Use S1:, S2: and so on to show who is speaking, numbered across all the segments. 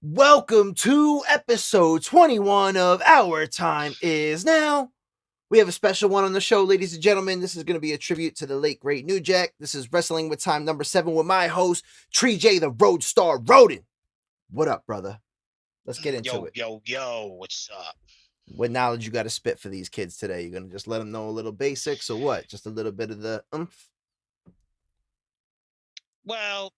S1: Welcome to episode 21 of Our Time Is Now. We have a special one on the show, ladies and gentlemen. This is going to be a tribute to the late, great New Jack. This is Wrestling with Time number 7 with my host, Tree J, the RoadStar Roden. What up, brother? Let's get into it.
S2: Yo, what's up?
S1: What knowledge you got to spit for these kids today? You're going to just let them know a little basics or what? Just a little bit of the oomph?
S2: Well,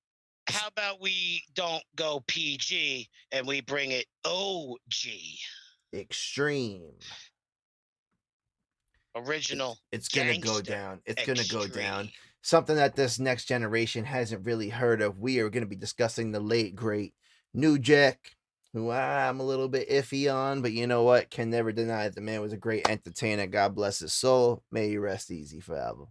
S2: how about we don't go PG and we bring it OG?
S1: Extreme.
S2: Original.
S1: It's going to go down. It's going to go down. Something that this next generation hasn't really heard of. We are going to be discussing the late, great New Jack, who I'm a little bit iffy on, but you know what? Can never deny it. The man was a great entertainer. God bless his soul. May he rest easy forever.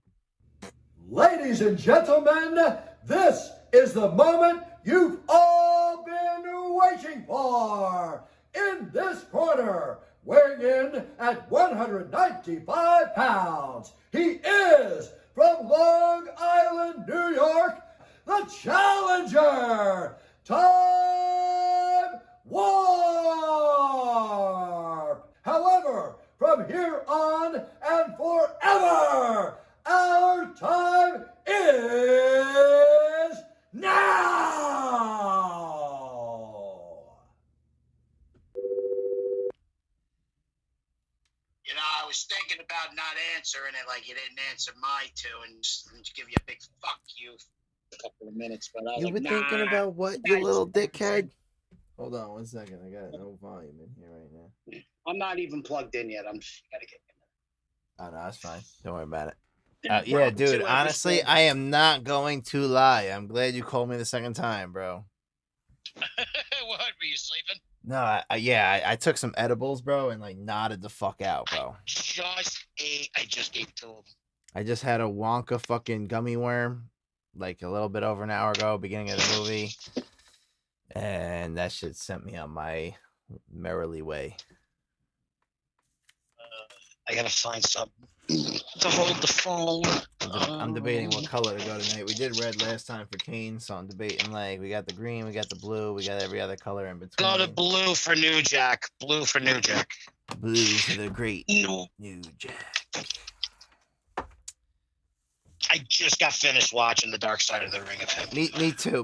S3: Ladies and gentlemen, this is the moment you've all been waiting for. In this corner, weighing in at 195 pounds, he is from Long Island, New York, the challenger, Time Warp. However, from here on and forever, our time is now.
S2: You know, I was thinking about not answering it like you didn't answer my two and just give you a big fuck you for a couple of minutes. But I was
S1: You were thinking about what, you little dickhead? Hold on 1 second. I got no volume in here right now.
S2: I'm not even plugged in yet. I'm just gotta get in
S1: Oh, no, that's fine. Don't worry about it. Yeah, dude, honestly, I am not going to lie. I'm glad you called me the second time, bro.
S2: What, were you sleeping?
S1: No, I took some edibles, bro, and like nodded the fuck out, bro.
S2: I just ate 2 of them.
S1: I just had a Wonka fucking gummy worm, like a little bit over an hour ago, beginning of the movie. And that shit sent me on my merrily way.
S2: I gotta find something to hold the phone.
S1: I'm debating what color to go tonight. We did red last time for Kane, so I'm debating like we got the green, we got the blue, we got every other color in between.
S2: Go to blue for New Jack. Blue for New Jack.
S1: Blue for the great New Jack.
S2: I just got finished watching The Dark Side of the Ring of him.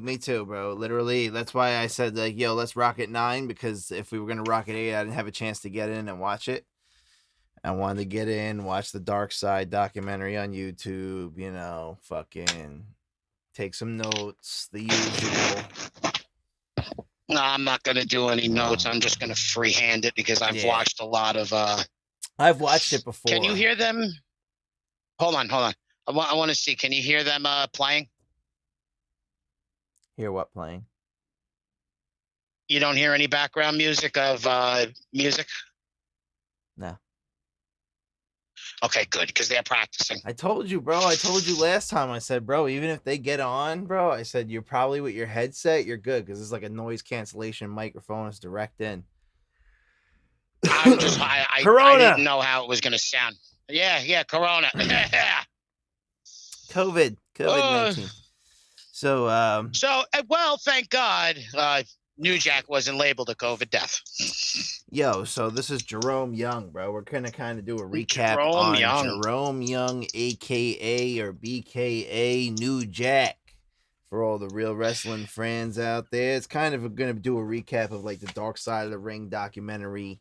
S1: Me too, bro. Literally, that's why I said like, yo, let's rock it 9, because if we were gonna rock it 8, I didn't have a chance to get in and watch it. I wanted to get in, watch the Dark Side documentary on YouTube, you know, fucking take some notes, the usual.
S2: No, I'm not going to do any notes. I'm just going to freehand it because I've watched a lot of...
S1: I've watched it before.
S2: Can you hear them? Hold on. I want to see. Can you hear them playing?
S1: Hear what playing?
S2: You don't hear any background music of music?
S1: No.
S2: Okay, good, because they're practicing.
S1: I told you, bro. I told you last time. I said, bro, even if they get on, bro, I said, you're probably with your headset, you're good, because it's like a noise cancellation microphone. It's direct in.
S2: I didn't know how it was going to sound. Yeah, Corona.
S1: COVID-19. So,
S2: well, thank God, New Jack wasn't labeled a COVID death.
S1: Yo, so this is Jerome Young, bro. We're gonna kind of do a recap on Jerome Young, aka or BKA New Jack, for all the real wrestling fans out there. It's kind of gonna do a recap of like the Dark Side of the Ring documentary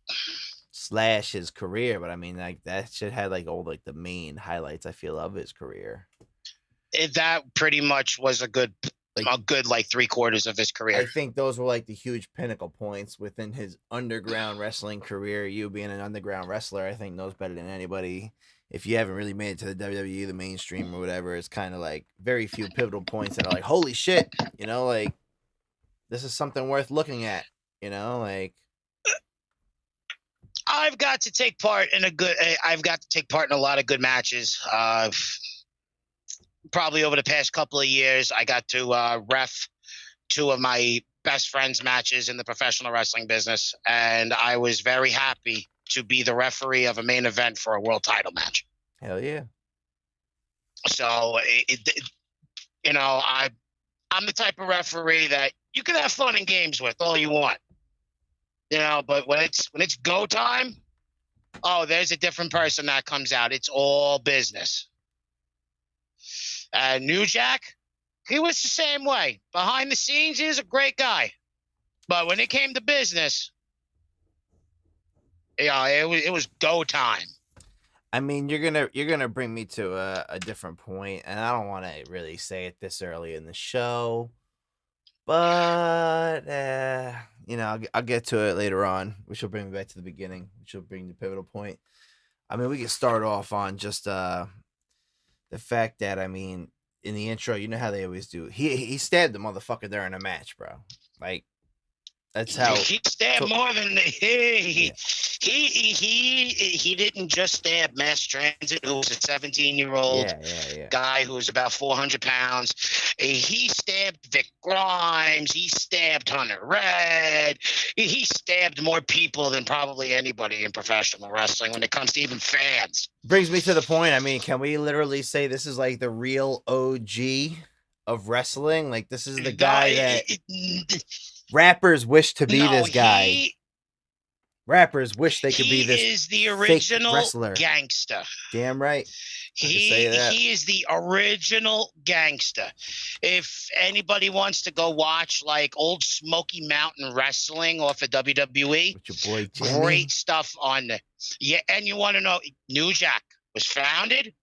S1: / his career, but I mean, like that shit had like all like the main highlights, I feel, of his career.
S2: That pretty much was a good 3/4 of his career.
S1: I think those were like the huge pinnacle points within his underground wrestling career. You being an underground wrestler, I think knows better than anybody. If you haven't really made it to the WWE, the mainstream or whatever, it's kind of like very few pivotal points that are like, holy shit, you know, like this is something worth looking at, you know, like.
S2: I've got to take part in a lot of good matches. Probably over the past couple of years, I got to ref 2 of my best friends' matches in the professional wrestling business, and I was very happy to be the referee of a main event for a world title match.
S1: Hell yeah.
S2: So, I'm the type of referee that you can have fun and games with all you want, you know. But when it's go time, oh, there's a different person that comes out. It's all business. New Jack, he was the same way. Behind the scenes, he was a great guy, but when it came to business, yeah, it was go time.
S1: I mean, you're gonna bring me to a different point, and I don't want to really say it this early in the show, but you know, I'll get to it later on, which will bring me back to the beginning, which will bring the pivotal point. I mean, we can start off on just the fact that, I mean, in the intro, you know how they always do. He stabbed the motherfucker during a match, bro. Like, that's how
S2: he stabbed more than he didn't just stab Mass Transit, who was a 17-year-old guy who was about 400 pounds. He stabbed Vic Grimes. He stabbed Hunter Red. He stabbed more people than probably anybody in professional wrestling when it comes to even fans.
S1: Brings me to the point. I mean, can we literally say this is like the real OG of wrestling? Like, this is the guy that rappers wish to be this guy. Rappers wish they could be this.
S2: He is the original
S1: wrestler.
S2: Gangster.
S1: Damn right.
S2: He is the original gangster. If anybody wants to go watch like old Smoky Mountain Wrestling off of WWE,
S1: with your boy Jimmy.
S2: Great stuff on there. Yeah, and you want to know, New Jack was founded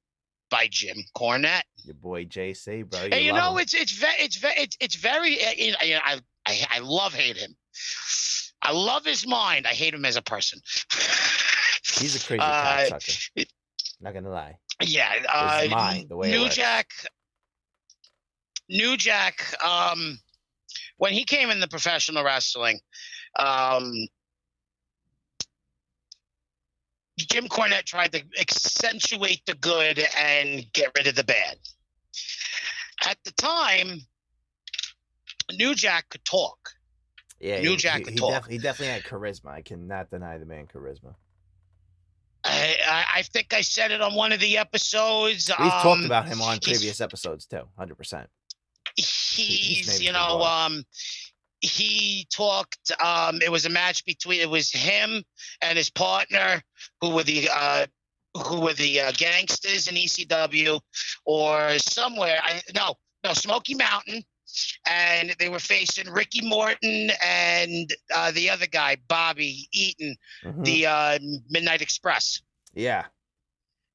S2: by Jim Cornette.
S1: Your boy JC, bro.
S2: And you know, it's very. I love hate him. I love his mind. I hate him as a person.
S1: He's a crazy cocksucker. Not gonna lie.
S2: Yeah,
S1: mind, the way
S2: New Jack. When he came into professional wrestling, Jim Cornette tried to accentuate the good and get rid of the bad. At the time, New Jack could talk.
S1: Yeah,
S2: New Jack could talk.
S1: He definitely had charisma. I cannot deny the man charisma.
S2: I think I said it on one of the episodes.
S1: We've talked about him on previous episodes too, 100%.
S2: He's you know, he talked. It was a match between. It was him and his partner, who were the gangsters in ECW, or somewhere. No, Smoky Mountain. And they were facing Ricky Morton and the other guy, Bobby Eaton, the Midnight Express.
S1: Yeah.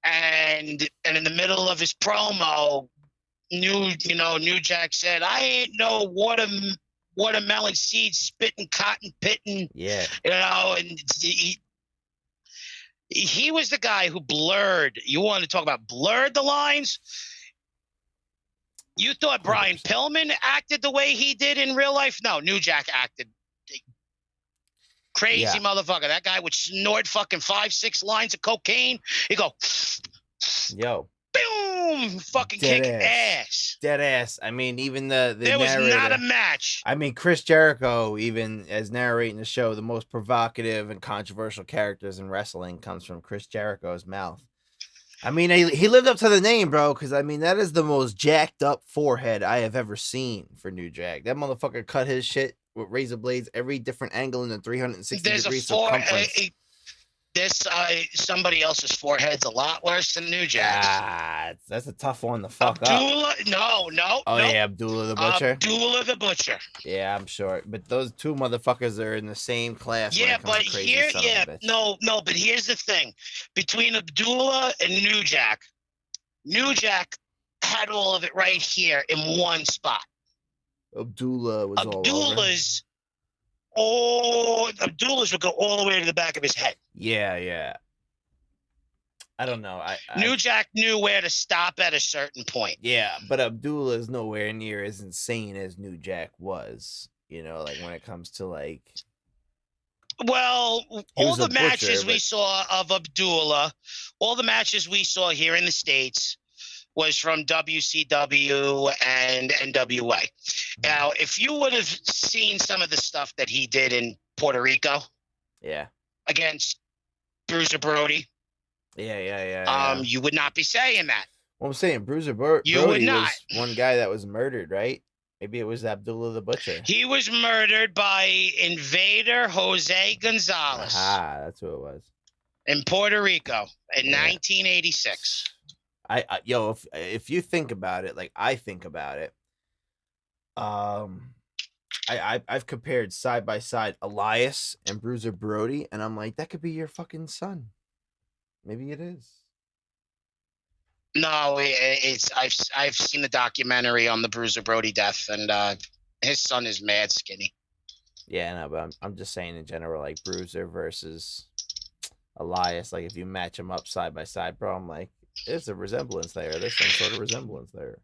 S2: And in the middle of his promo, New Jack said, "I ain't no watermelon seed spitting, cotton pitting."
S1: Yeah.
S2: You know, and he was the guy who blurred. You want to talk about blurred the lines? You thought Brian 100%. Pillman acted the way he did in real life? No, New Jack acted crazy motherfucker. That guy would snort fucking 5-6 lines of cocaine. He'd go,
S1: yo,
S2: boom, fucking kick ass.
S1: Dead ass. I mean, even the
S2: there was
S1: narrator,
S2: not a match.
S1: I mean, Chris Jericho, even as narrating the show, the most provocative and controversial characters in wrestling comes from Chris Jericho's mouth. I mean, he lived up to the name, bro, because, I mean, that is the most jacked up forehead I have ever seen for New Jack. That motherfucker cut his shit with razor blades every different angle in the 360 degrees circumference.
S2: Somebody else's forehead's a lot worse than New Jack's.
S1: That's a tough one to fuck
S2: Abdullah,
S1: up.
S2: No.
S1: Yeah, Abdullah the Butcher.
S2: Abdullah the Butcher.
S1: Yeah, I'm sure. But those two motherfuckers are in the same class.
S2: Yeah, but here, but here's the thing. Between Abdullah and New Jack had all of it right here in one spot.
S1: Abdullah's
S2: would go all the way to the back of his head.
S1: Yeah. I don't know.
S2: New Jack knew where to stop at a certain point.
S1: Yeah, but Abdullah is nowhere near as insane as New Jack was. You know, like when it comes to like.
S2: Well, all the matches we saw of Abdullah, all the matches we saw here in the States was from WCW and NWA. Now, if you would have seen some of the stuff that he did in Puerto Rico, against Bruiser Brody, you would not be saying that.
S1: Well, I'm saying Bruiser Brody was one guy that was murdered, right? Maybe it was Abdullah the Butcher.
S2: He was murdered by Invader Jose Gonzalez.
S1: Ah, that's who it was.
S2: In Puerto Rico in 1986.
S1: Yo, if you think about it, like I think about it, I've compared side by side Elias and Bruiser Brody, and I'm like, that could be your fucking son. Maybe it is.
S2: No, it's I've seen the documentary on the Bruiser Brody death, and his son is mad skinny.
S1: Yeah, no, but I'm just saying in general, like Bruiser versus Elias, like if you match them up side by side, bro, I'm like, there's a resemblance there. There's some sort of resemblance there.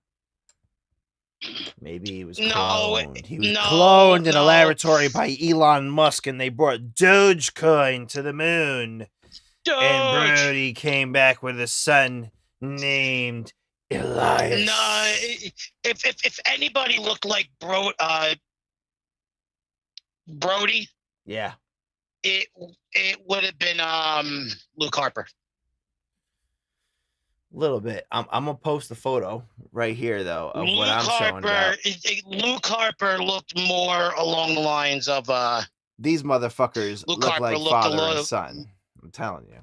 S1: Maybe he was cloned. He was cloned in a laboratory by Elon Musk, and they brought Dogecoin to the moon. And Brody came back with a son named Elias.
S2: No, if anybody looked like Brody,
S1: yeah,
S2: it would have been Luke Harper.
S1: A little bit. I'm gonna post the photo right here though of what I'm showing about.
S2: Luke Harper looked more along the lines of
S1: these motherfuckers look like father and son. I'm telling you.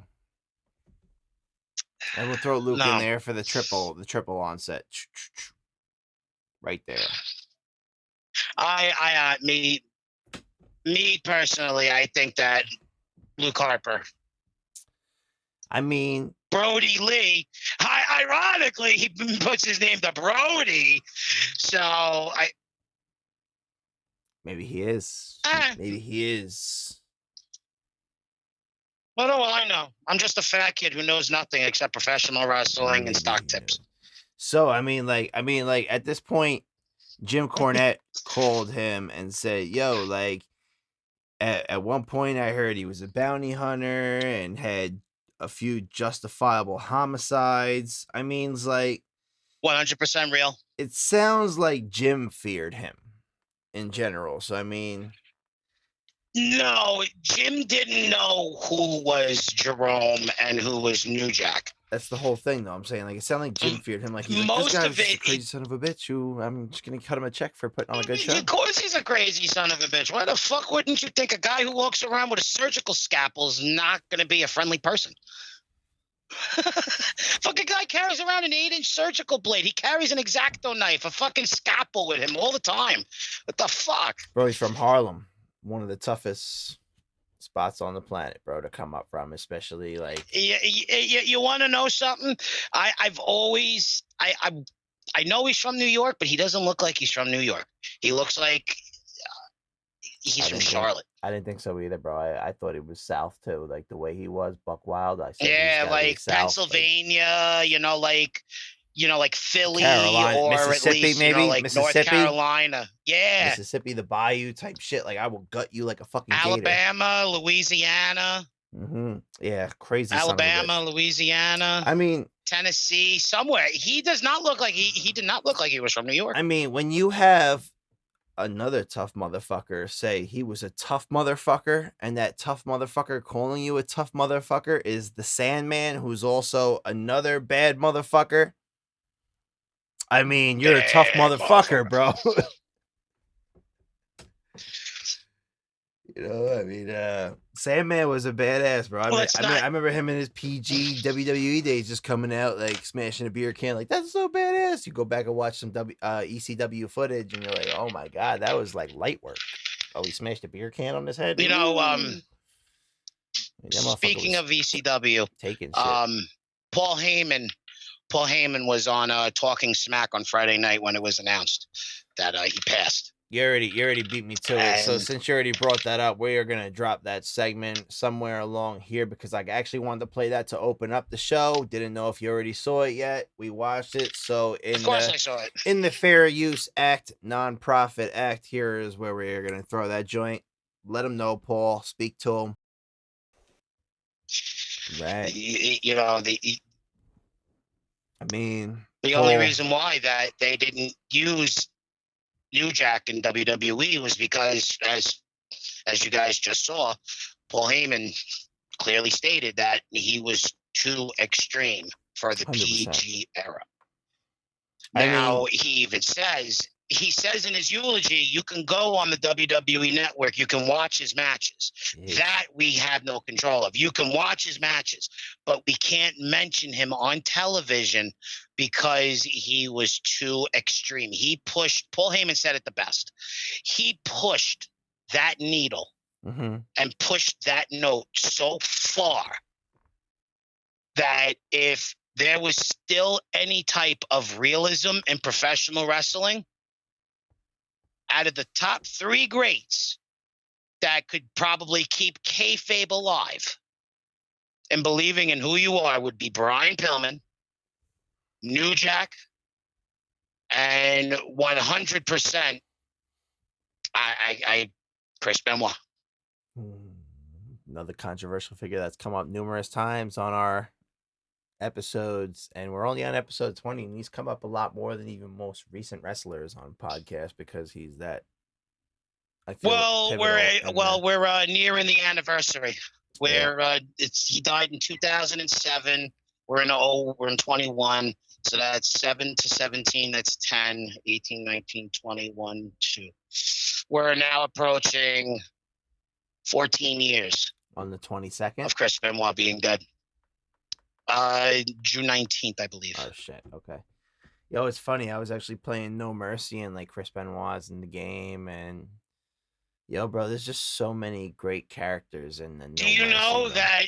S1: And we'll throw Luke in there for the triple onset. Right there.
S2: Me personally, I think that Luke Harper.
S1: I mean,
S2: Brody Lee. Ironically, he puts his name to Brody. So
S1: maybe he is. Maybe he is.
S2: What do I know? I'm just a fat kid who knows nothing except professional wrestling and stock tips.
S1: So I mean, like at this point, Jim Cornette called him and said, "Yo, like at one point I heard he was a bounty hunter and had a few justifiable homicides." I mean, it's like
S2: 100% real.
S1: It sounds like Jim feared him in general. So I mean,
S2: no, Jim didn't know who was Jerome and who was New Jack.
S1: That's the whole thing, though. I'm saying, like, it sounded like Jim feared him. Like, he's like, this guy's a crazy son of a bitch who I'm just going to cut him a check for putting on a good show.
S2: Of course he's a crazy son of a bitch. Why the fuck wouldn't you think a guy who walks around with a surgical scalpel is not going to be a friendly person? Fucking guy carries around an 8-inch surgical blade. He carries an X-Acto knife, a fucking scalpel with him all the time. What the fuck?
S1: Bro, he's from Harlem. One of the toughest spots on the planet, bro, to come up from, especially like.
S2: You want to know something? I've always I know he's from New York, but he doesn't look like he's from New York. He looks like he's from Charlotte.
S1: I didn't think so either, bro. I thought it was South too, like the way he was, Buck Wild. I said,
S2: yeah, like Pennsylvania, like, like Philly,
S1: Carolina,
S2: or
S1: Mississippi,
S2: at least,
S1: maybe
S2: like North Carolina. Yeah.
S1: Mississippi, the Bayou type shit. Like, I will gut you like a fucking
S2: Alabama, gator. Louisiana.
S1: Mm-hmm. Yeah, crazy.
S2: Alabama, Louisiana.
S1: I mean,
S2: Tennessee, somewhere. He does not look like he did not look like he was from New York.
S1: I mean, when you have another tough motherfucker say he was a tough motherfucker, and that tough motherfucker calling you a tough motherfucker is the Sandman, who's also another bad motherfucker. I mean, you're a tough motherfucker, bro. I mean, Sandman was a badass, bro. I remember him in his PG WWE days just coming out, like, smashing a beer can. Like, that's so badass. You go back and watch some ECW footage, and you're like, oh, my God, that was, like, light work. Oh, he smashed a beer can on his head?
S2: Speaking of ECW,
S1: taking shit.
S2: Paul Heyman was on Talking Smack on Friday night when it was announced that he passed.
S1: You already beat me to it. So since you already brought that up, we are gonna drop that segment somewhere along here because I actually wanted to play that to open up the show. Didn't know if you already saw it yet. We watched it. So
S2: of course I saw it.
S1: In the Fair Use Act, nonprofit act, here is where we're gonna throw that joint. Let him know, Paul. Speak to him. Right.
S2: The only reason why that they didn't use New Jack in WWE was because, as you guys just saw, Paul Heyman clearly stated that he was too extreme for the 100%. PG era. Now, he even says he says in his eulogy, you can go on the WWE network. You can watch his matches. That we have no control of. You can watch his matches, but we can't mention him on television because he was too extreme. He pushed, Paul Heyman said it the best. He pushed that needle and pushed that note so far that if there was still any type of realism in professional wrestling, out of the top 3 greats that could probably keep kayfabe alive and believing in who you are would be Brian Pillman, New Jack, and 100% I Chris Benoit.
S1: Another controversial figure that's come up numerous times on our episodes, and we're only on episode 20, and he's come up a lot more than even most recent wrestlers on podcasts because he's that.
S2: We're nearing the anniversary. He died in 2007. We're in 21, so that's 7 to 17. That's 10, 18, 19, 21, 2. We're now approaching 14 years
S1: on the 22nd
S2: of Chris Benoit being dead. June 19th, I believe.
S1: Oh shit. Okay. Yo, it's funny. I was actually playing No Mercy and like Chris Benoit's in the game, and yo, bro, there's just so many great characters in the.
S2: Do you know that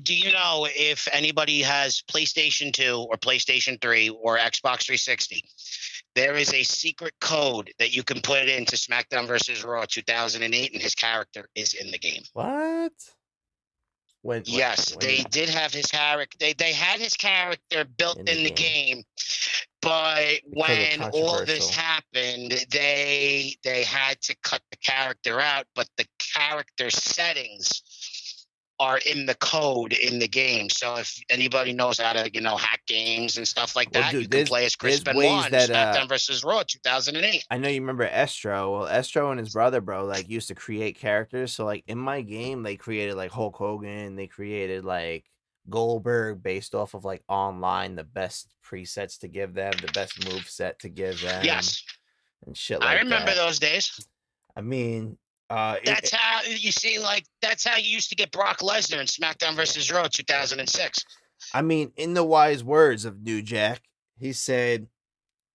S2: do you know if anybody has PlayStation 2 or PlayStation 3 or Xbox 360? There is a secret code that you can put into SmackDown vs. Raw 2008, and his character is in the game.
S1: What?
S2: Yes, they did have his character. They had his character built in the game, but when all this happened, they had to cut the character out. But the character settings are in the code in the game. So if anybody knows how to, hack games and stuff like that, you can play as Chris Benoit in SmackDown vs. Raw 2008.
S1: I know you remember Estro. Well, Estro and his brother, bro, like used to create characters. So like in my game, they created like Hulk Hogan. They created like Goldberg based off of like online, the best presets to give them, the best move set to give them.
S2: Yes.
S1: And shit like that.
S2: I remember those days.
S1: I mean,
S2: that's how you see, that's how you used to get Brock Lesnar in SmackDown vs. Raw 2006.
S1: I mean, in the wise words of New Jack, he said,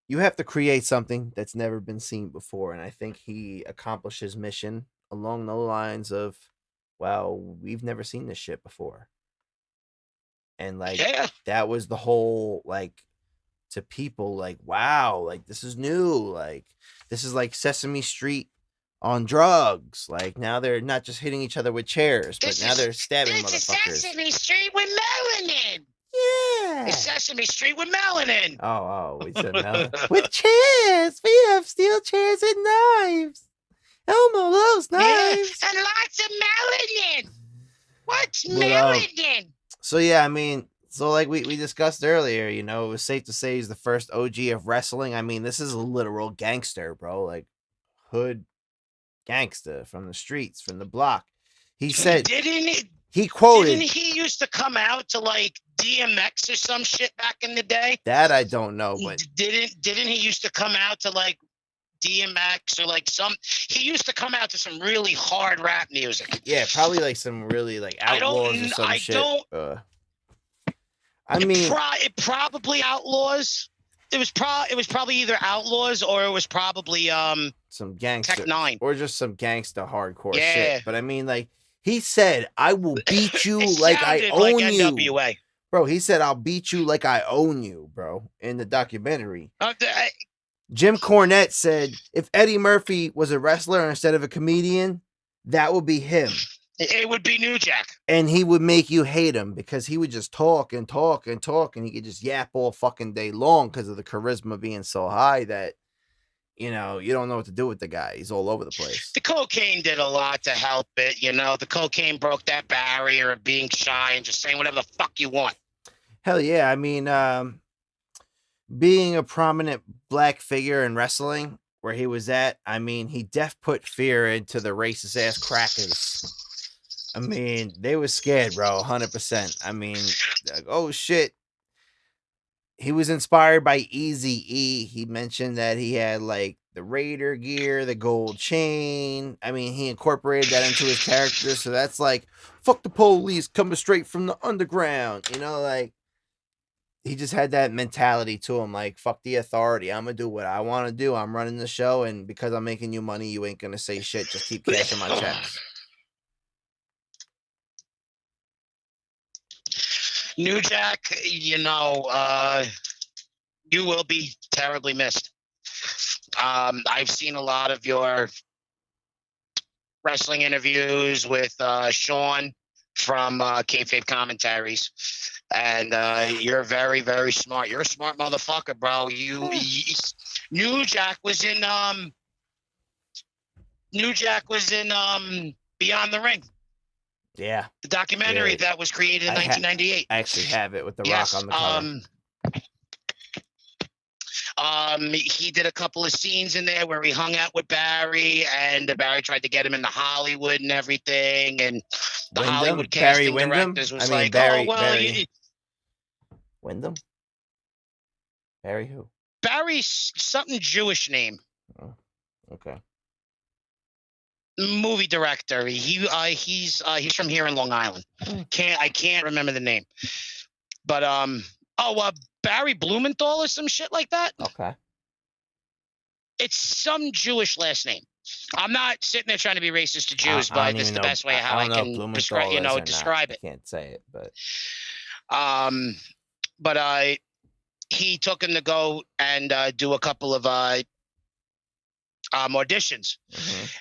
S1: you have to create something that's never been seen before. And I think he accomplished his mission along the lines of, wow, we've never seen this shit before. And like, that was the whole, like, to people, like, wow, like, this is new. Like, this is like Sesame Street on drugs. Like, now they're not just hitting each other with chairs, but now they're stabbing motherfuckers.
S2: This is Sesame Street with melanin.
S1: Yeah.
S2: It's Sesame Street with melanin.
S1: Oh, we said melanin. With chairs. We have steel chairs and knives. Elmo loves knives.
S2: Yeah, and lots of melanin. What's melanin?
S1: So, yeah, I mean, so like we discussed earlier, it was safe to say he's the first OG of wrestling. I mean, this is a literal gangster, bro. Like, hood gangster from the streets, from the block. He said, he quoted,
S2: didn't he used to come out to like DMX or some shit back in the day?
S1: That I don't know, but
S2: didn't he used to come out to like DMX or like he used to come out to some really hard rap music.
S1: Yeah, probably like some really like Outlaws or some shit.
S2: It probably Outlaws. It was probably either Outlaws or it was probably
S1: some gangster
S2: Tech 9
S1: or just some gangster hardcore shit. But I mean, like, he said, I will beat you like I own you.
S2: NWA.
S1: Bro, he said, I'll beat you like I own you, bro, in the documentary. Jim Cornette said, if Eddie Murphy was a wrestler instead of a comedian, that would be him.
S2: It would be New Jack.
S1: And he would make you hate him because he would just talk and talk and talk, and he could just yap all fucking day long because of the charisma being so high that, you don't know what to do with the guy. He's all over the place.
S2: The cocaine did a lot to help it. The cocaine broke that barrier of being shy and just saying whatever the fuck you want.
S1: Hell yeah. I mean, being a prominent black figure in wrestling where he was at, I mean, he put fear into the racist ass crackers. I mean, they were scared, bro, 100%. I mean, like, oh shit. he was inspired by Eazy-E. He mentioned that he had like the Raider gear, the gold chain. I mean, he incorporated that into his character. So that's like, fuck the police, coming straight from the underground. You know, like, he just had that mentality to him, like, fuck the authority. I'm going to do what I want to do. I'm running the show, and because I'm making you money, you ain't going to say shit. Just keep cashing my checks.
S2: New Jack, you know, you will be terribly missed. I've seen a lot of your wrestling interviews with Sean from Kayfabe Commentaries, and you're very, very smart. You're a smart motherfucker, bro. New Jack was in Beyond the Ring.
S1: Yeah,
S2: the documentary that was created in 1998.
S1: I actually have it with The Rock on the cover.
S2: He did a couple of scenes in there where he hung out with Barry, and Barry tried to get him into Hollywood and everything, and the Hollywood casting directors was like,
S1: Barry,
S2: "Oh well,
S1: Barry. Wyndham? Barry who?
S2: Barry's something Jewish name."
S1: Oh, okay.
S2: Movie director. He's from here in Long Island. I can't remember the name, but Barry Blumenthal or some shit like that.
S1: Okay.
S2: It's some Jewish last name. I'm not sitting there trying to be racist to Jews, but it's the best way how I can describe it.
S1: I can't say it, but
S2: he took him to go and do a couple of auditions,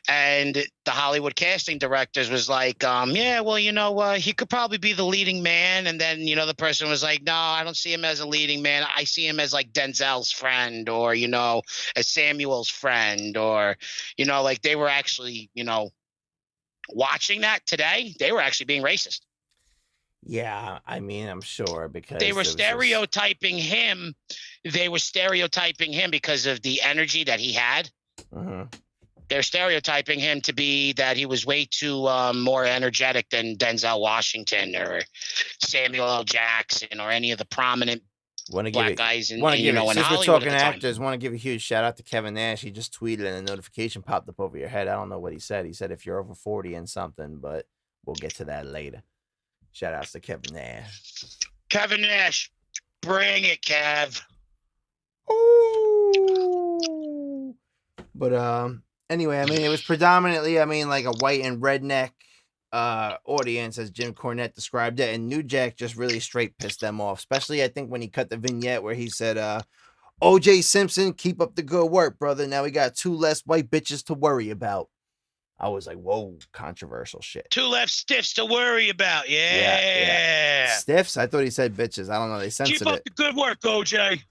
S2: and the Hollywood casting directors was like, yeah, well, he could probably be the leading man. And then, the person was like, no, I don't see him as a leading man. I see him as like Denzel's friend, or, as Samuel's friend, or, like they were actually, watching that today. They were actually being racist.
S1: Yeah, I mean, I'm sure, because
S2: they were stereotyping him. They were stereotyping him because of the energy that he had. They're stereotyping him to be that he was way too more energetic than Denzel Washington or Samuel L. Jackson or any of the prominent black guys in Hollywood.
S1: Since we're talking actors, want to give a huge shout out to Kevin Nash. He just tweeted and a notification popped up over your head. I don't know what he said. He said if you're over 40 and something, but we'll get to that later. Shout outs to Kevin Nash.
S2: Kevin Nash, bring it, Kev.
S1: Ooh. But anyway, I mean, it was predominantly, like a white and redneck audience, as Jim Cornette described it, and New Jack just really straight pissed them off. Especially, I think, when he cut the vignette where he said, "O.J. Simpson, keep up the good work, brother. Now we got 2 less white bitches to worry about." I was like, whoa, controversial shit.
S2: 2 left stiffs to worry about, yeah.
S1: Stiffs? I thought he said bitches. I don't know. They censored it.
S2: Keep up the good work, O.J.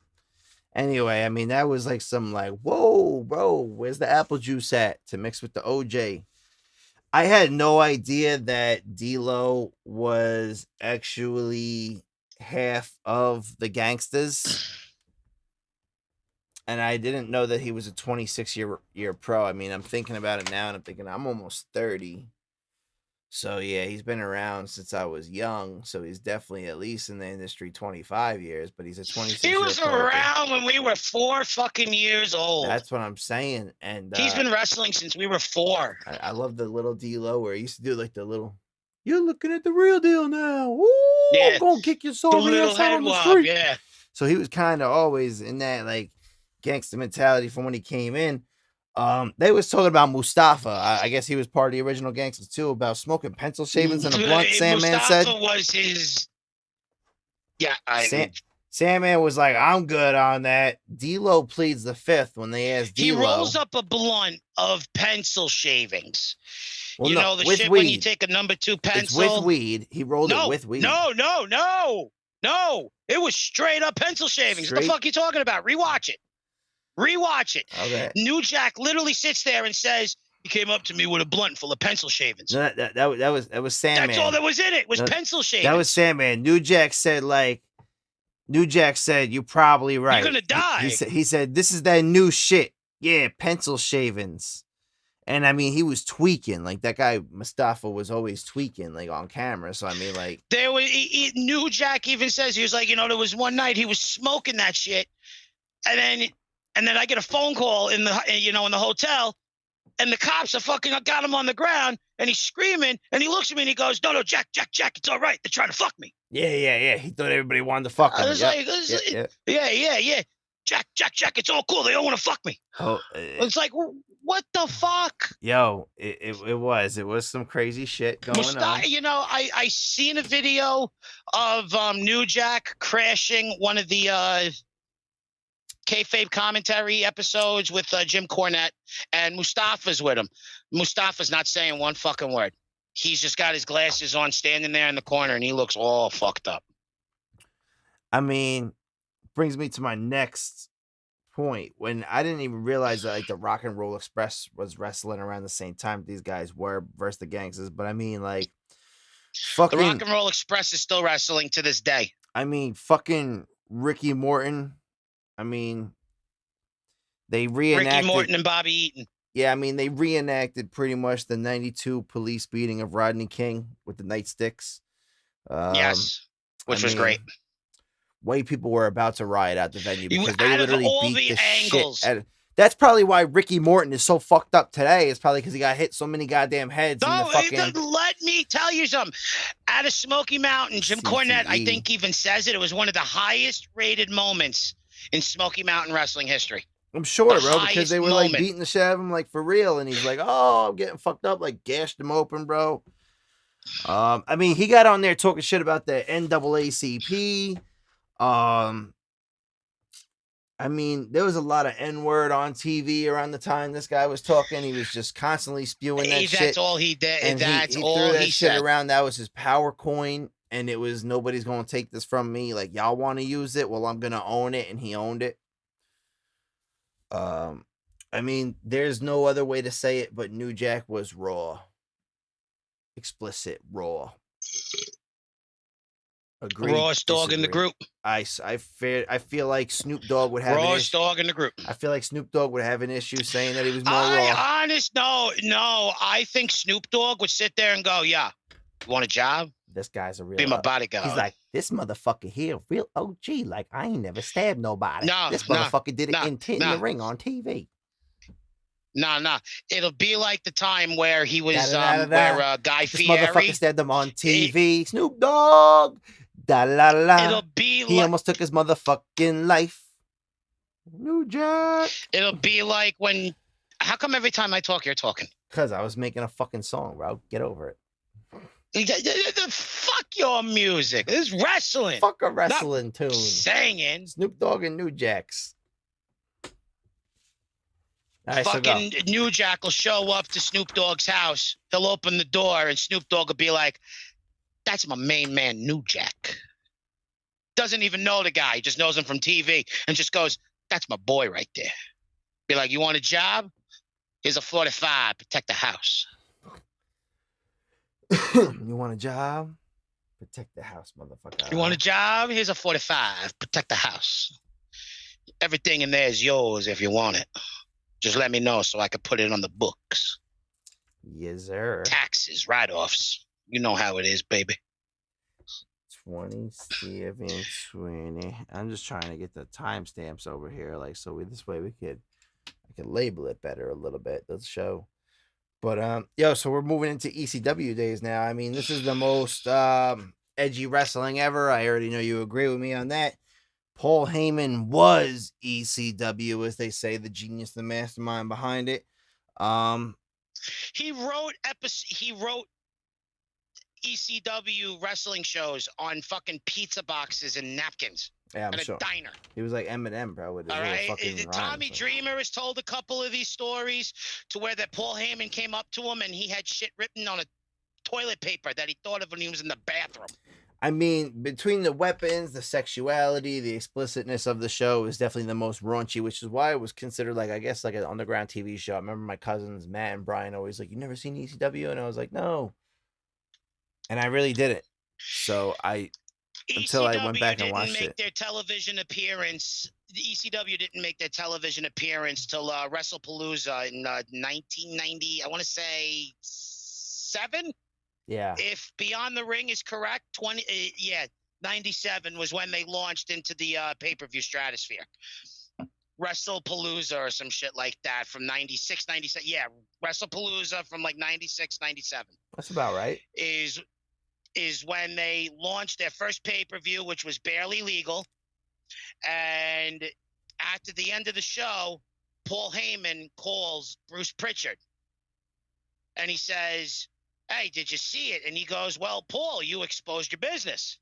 S1: Anyway, I mean, that was like some whoa, bro, where's the apple juice at to mix with the OJ? I had no idea that D-Lo was actually half of the Gangsters. And I didn't know that he was a 26-year pro. I mean, I'm thinking about it now, and I'm thinking I'm almost 30. So, yeah, he's been around since I was young. So he's definitely at least in the industry 25 years, but he's a 26-year
S2: He was around when we were 4 fucking years old.
S1: That's what I'm saying. And
S2: he's been wrestling since we were 4.
S1: I love the little D-Lo where he used to do like the little, you're looking at the real deal now. Ooh, yeah. I'm going to kick your soul on the street.
S2: Yeah.
S1: So he was kind of always in that like gangster mentality from when he came in. They was talking about Mustafa. I guess he was part of the original Gangsters too, about smoking pencil shavings and a blunt. Sandman said
S2: was his. Yeah,
S1: Sandman was like, "I'm good on that." D-Lo pleads the fifth when they asked D-Lo.
S2: He rolls up a blunt of pencil shavings.
S1: Well,
S2: the shit weed. When you take a number 2 pencil.
S1: It's with weed. He rolled it with weed.
S2: No. It was straight up pencil shavings. What the fuck are you talking about? Rewatch it.
S1: Okay.
S2: New Jack literally sits there and says, "He came up to me with a blunt full of pencil shavings."
S1: No, that was Sandman.
S2: That's all that was in it. Was pencil shavings.
S1: That was Sandman. New Jack said, "You're probably right.
S2: You're gonna die."
S1: He said, "This is that new shit. Yeah, pencil shavings." And I mean, he was tweaking. Like that guy Mustafa was always tweaking, like on camera. So I mean, like
S2: New Jack even says he was like, there was one night he was smoking that shit, and then I get a phone call in the in the hotel, and the cops are fucking got him on the ground, and he's screaming, and he looks at me and he goes, "No, Jack, it's all right. They're trying to fuck me."
S1: Yeah. He thought everybody wanted to fuck him.
S2: I was yeah. Jack, it's all cool. They don't want to fuck me.
S1: Oh,
S2: it's like, what the fuck?
S1: Yo, it was some crazy shit going on.
S2: I seen a video of New Jack crashing one of the kayfabe commentary episodes with Jim Cornette, and Mustafa's with him. Mustafa's not saying one fucking word. He's just got his glasses on, standing there in the corner, and he looks all fucked up.
S1: I mean, brings me to my next point. When I didn't even realize that like the Rock and Roll Express was wrestling around the same time these guys were versus the Gangsters, but I mean, like, fucking
S2: the Rock and Roll Express is still wrestling to this day.
S1: I mean, fucking Ricky Morton. I mean, they reenacted
S2: Ricky Morton and Bobby Eaton.
S1: Yeah, I mean, they reenacted pretty much the 92 police beating of Rodney King with the nightsticks.
S2: Yes, which was great.
S1: White people were about to riot out the venue because they literally beat the
S2: angles.
S1: shit. That's probably why Ricky Morton is so fucked up today. It's probably because he got hit so many goddamn heads.
S2: Let me tell you something. Out of Smoky Mountain, Jim Cornette, I think, even says it was one of the highest rated moments in Smoky Mountain wrestling history.
S1: I'm sure, bro, because they were like beating the shit out of him like for real, and he's like, "Oh, I'm getting fucked up," like gashed him open, bro. I mean, he got on there talking shit about the NAACP. I mean, there was a lot of N-word on TV around the time this guy was talking. He was just constantly spewing that shit.
S2: That's all he did.
S1: And
S2: that's
S1: he
S2: all
S1: threw that
S2: he
S1: shit
S2: said.
S1: around. That was his power coin, and it was nobody's gonna take this from me. Like, y'all want to use it? Well, I'm gonna own it, and he owned it. I mean, there's no other way to say it, but New Jack was raw. Explicit, raw. Agreed.
S2: Rawest dog in the group.
S1: I feel like Snoop Dogg would have
S2: rawest dog in the group.
S1: I feel like Snoop Dogg would have an issue saying that he was more raw.
S2: No. I think Snoop Dogg would sit there and go, "Yeah, you want a job?
S1: This guy's a real.
S2: Be my bodyguard."
S1: He's like, this motherfucker here, real OG. Like, I ain't never stabbed nobody. This motherfucker did it in the ring on TV.
S2: Nah. It'll be like the time where he was where Guy Fieri.
S1: This motherfucker stabbed him on TV. Snoop Dogg.
S2: It'll be
S1: he almost took his motherfucking life. New Jack.
S2: It'll be like when. How come every time I talk, you're talking?
S1: Because I was making a fucking song, bro. Get over it.
S2: Fuck your music. This is wrestling.
S1: Fuck a wrestling tune.
S2: Singing.
S1: Snoop Dogg and New Jacks. Right,
S2: fucking New Jack will show up to Snoop Dogg's house. He'll open the door and Snoop Dogg will be like, "That's my main man, New Jack." Doesn't even know the guy. He just knows him from TV and just goes, "That's my boy right there." Be like, "You want a job? Here's a 45. Protect the house."
S1: You want a job? Protect the house, motherfucker.
S2: You want a job? Here's a 45. Protect the house. Everything in there is yours if you want it. Just let me know so I can put it on the books.
S1: Yes, sir.
S2: Taxes, write-offs. You know how it is, baby.
S1: 2720. I'm just trying to get the timestamps over here, like so. This way I could label it better a little bit. Let's show. But so we're moving into ECW days now. I mean, this is the most edgy wrestling ever. I already know you agree with me on that. Paul Heyman was ECW, as they say, the genius, the mastermind behind it.
S2: He wrote ECW wrestling shows on fucking pizza boxes and napkins.
S1: Yeah, I'm
S2: at
S1: sure.
S2: A diner.
S1: He was like Eminem, bro. With
S2: all right.
S1: Fucking
S2: Tommy Dreamer has told a couple of these stories to where that Paul Heyman came up to him and he had shit written on a toilet paper that he thought of when he was in the bathroom.
S1: I mean, between the weapons, the sexuality, the explicitness of the show is definitely the most raunchy, which is why it was considered like, I guess, like an underground TV show. I remember my cousins, Matt and Brian, always like, "You never seen ECW?" And I was like, "No." And I really didn't. So I until I went back and watched
S2: didn't make
S1: it.
S2: their television appearance. The ECW didn't make their television appearance till WrestlePalooza in 1990. I want to say 7.
S1: Yeah.
S2: If Beyond the Ring is correct, 97 was when they launched into the pay-per-view stratosphere. WrestlePalooza or some shit like that from 96, 97. Yeah, WrestlePalooza from like 96, 97.
S1: That's about right.
S2: Is when they launched their first pay-per-view, which was barely legal. And after the end of the show, Paul Heyman calls Bruce Pritchard. And he says, "Hey, did you see it?" And he goes, "Well, Paul, you exposed your business."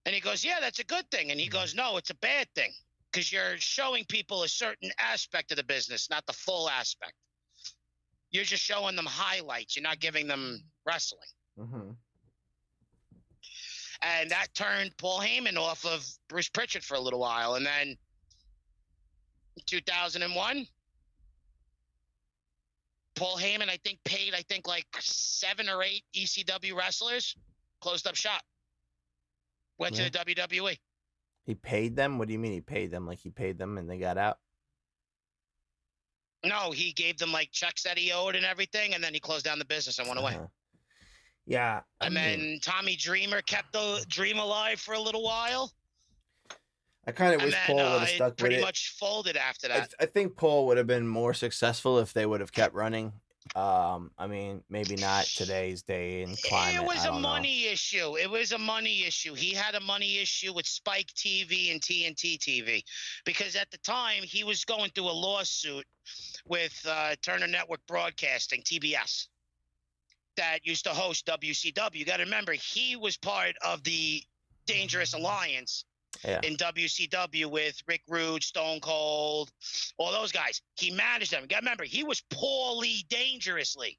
S2: And he goes, "Yeah, that's a good thing." And he goes, "No, it's a bad thing, because you're showing people a certain aspect of the business, not the full aspect. You're just showing them highlights. You're not giving them wrestling."
S1: Mm-hmm.
S2: And that turned Paul Heyman off of Bruce Pritchard for a little while. And then in 2001, Paul Heyman, I think, paid, like 7 or 8 ECW wrestlers, closed up shop, went to the WWE.
S1: He paid them? What do you mean he paid them? Like he paid them and they got out?
S2: No, he gave them like checks that he owed and everything, and then he closed down the business and went away.
S1: Yeah.
S2: Then Tommy Dreamer kept the dream alive for a little while.
S1: I kind of wish Paul would have stuck with it.
S2: Pretty much folded after that.
S1: I think Paul would have been more successful if they would have kept running. I mean, maybe not today's day and climate.
S2: It was a money issue. It was a money issue. He had a money issue with Spike TV and TNT TV, because at the time he was going through a lawsuit with Turner Network Broadcasting, TBS, that used to host WCW. You got to remember, he was part of the Dangerous Alliance in WCW with Rick Rude, Stone Cold, all those guys. He managed them. You got to remember, he was Paulie Dangerously.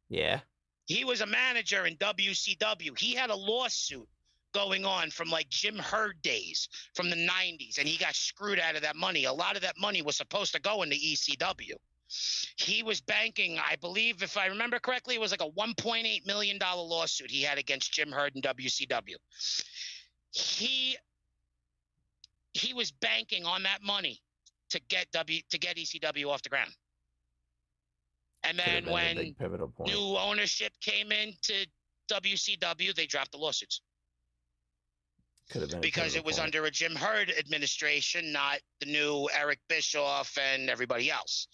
S1: Yeah.
S2: He was a manager in WCW. He had a lawsuit going on from like Jim Herd days from the 90s, and he got screwed out of that money. A lot of that money was supposed to go into ECW. He was banking, I believe, if I remember correctly, it was like a $1.8 million lawsuit he had against Jim Herd and WCW. He was banking on that money to get ECW off the ground. And then when new ownership came into WCW, they dropped the lawsuits. Because it was under a Jim Herd administration, not the new Eric Bischoff and everybody else.